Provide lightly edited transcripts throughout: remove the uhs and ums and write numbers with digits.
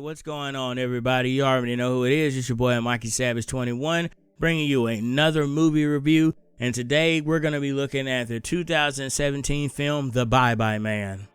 What's going on, everybody? You already know who it is. It's your boy Mikey Savage 21, bringing you another movie review. And today we're going to be looking at the 2017 film The Bye-Bye Man.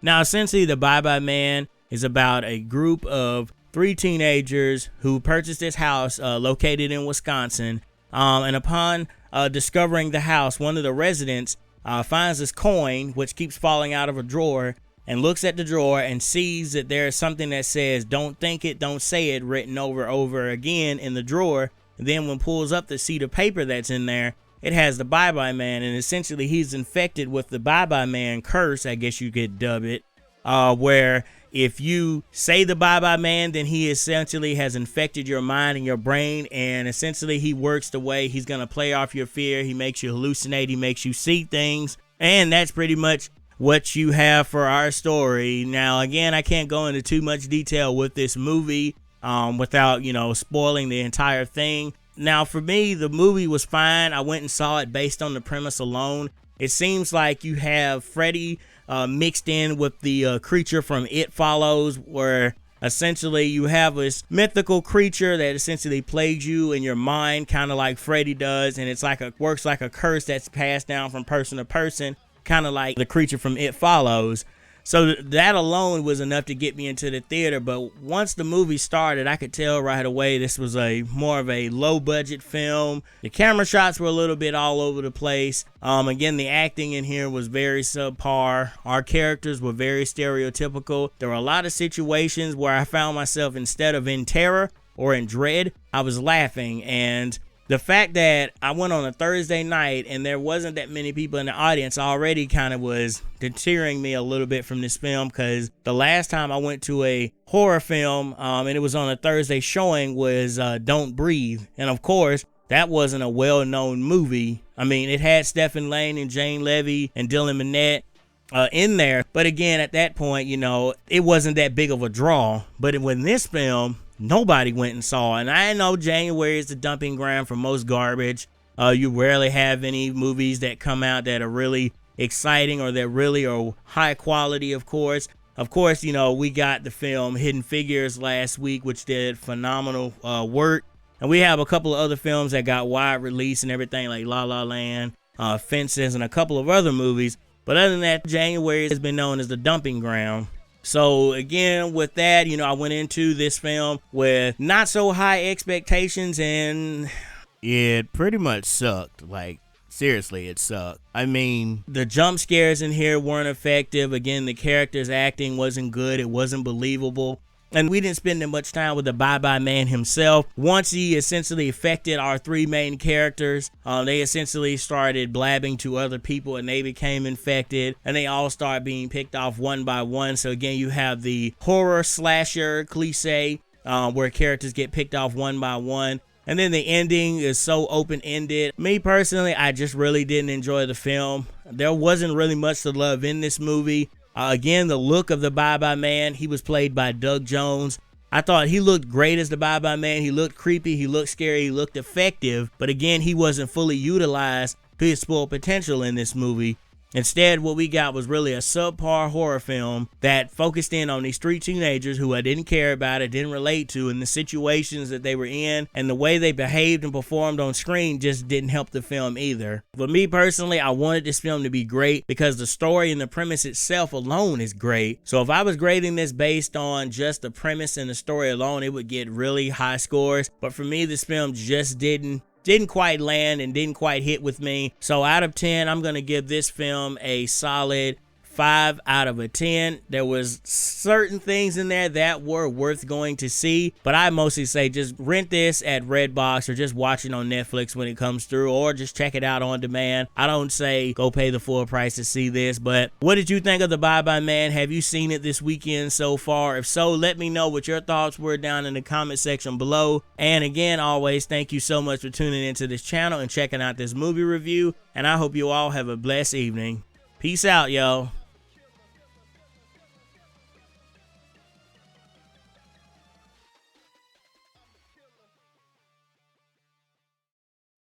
Now, essentially, The Bye-Bye Man is about a group of three teenagers who purchased this house located in Wisconsin. And upon discovering the house, one of the residents finds this coin, which keeps falling out of a drawer, and looks at the drawer and sees that there's something that says, "Don't think it, don't say it," written over again in the drawer. And then when pulls up the sheet of paper that's in there, it has the Bye-Bye Man, and essentially he's infected with the Bye-Bye Man curse, I guess you could dub it, where if you say the Bye-Bye Man, then he essentially has infected your mind and your brain, and essentially he works the way he's going to play off your fear. He makes you hallucinate, he makes you see things, and that's pretty much what you have for our story. Now, again, I can't go into too much detail with this movie without, spoiling the entire thing. Now, for me, the movie was fine. I went and saw it based on the premise alone. It seems like you have Freddy mixed in with the creature from It Follows, where essentially you have this mythical creature that essentially plagues you in your mind, kind of like Freddy does, and it's like works like a curse that's passed down from person to person, kind of like the creature from It Follows. So that alone was enough to get me into the theater. But once the movie started, I could tell right away this was more of a low budget film. The camera shots were a little bit all over the place. Again, the acting in here was very subpar. Our characters were very stereotypical. There were a lot of situations where I found myself, instead of in terror or in dread, I was laughing. And the fact that I went on a Thursday night and there wasn't that many people in the audience already kind of was deterring me a little bit from this film, because the last time I went to a horror film and it was on a Thursday showing was Don't Breathe. And of course, that wasn't a well-known movie. I mean, it had Stephen Lane and Jane Levy and Dylan Minnette in there. But again, at that point, it wasn't that big of a draw. But when this film, nobody went and saw. And I know January is the dumping ground for most garbage. You rarely have any movies that come out that are really exciting or that really are high quality, of course. Of course, we got the film Hidden Figures last week, which did phenomenal work. And we have a couple of other films that got wide release and everything, like La La Land, Fences, and a couple of other movies. But other than that, January has been known as the dumping ground. So again, with that, I went into this film with not so high expectations, and it pretty much sucked. Like, seriously, it sucked. I mean, the jump scares in here weren't effective. Again, the character's acting wasn't good. It wasn't believable. And we didn't spend that much time with the Bye-Bye Man himself. Once he essentially affected our three main characters, they essentially started blabbing to other people and they became infected. And they all start being picked off one by one. So again, you have the horror slasher cliche where characters get picked off one by one. And then the ending is so open-ended. Me personally, I just really didn't enjoy the film. There wasn't really much to love in this movie. Again, the look of the Bye-Bye Man, he was played by Doug Jones. I thought he looked great as the Bye-Bye Man. He looked creepy, he looked scary, he looked effective. But again, he wasn't fully utilized to his full potential in this movie. Instead, what we got was really a subpar horror film that focused in on these three teenagers who I didn't care about, I didn't relate to, and the situations that they were in, and the way they behaved and performed on screen just didn't help the film either. But me personally, I wanted this film to be great because the story and the premise itself alone is great. So if I was grading this based on just the premise and the story alone, it would get really high scores. But for me, this film just didn't quite land and didn't quite hit with me. So out of 10, I'm going to give this film a solid 5 out of 10. There was certain things in there that were worth going to see, but I mostly say just rent this at Redbox or just watch it on Netflix when it comes through, or just check it out on demand. I don't say go pay the full price to see this. But what did you think of the Bye-Bye Man? Have you seen it this weekend so far? If so, let me know what your thoughts were down in the comment section below. And again, always thank you so much for tuning into this channel and checking out this movie review, and I hope you all have a blessed evening. Peace out, y'all.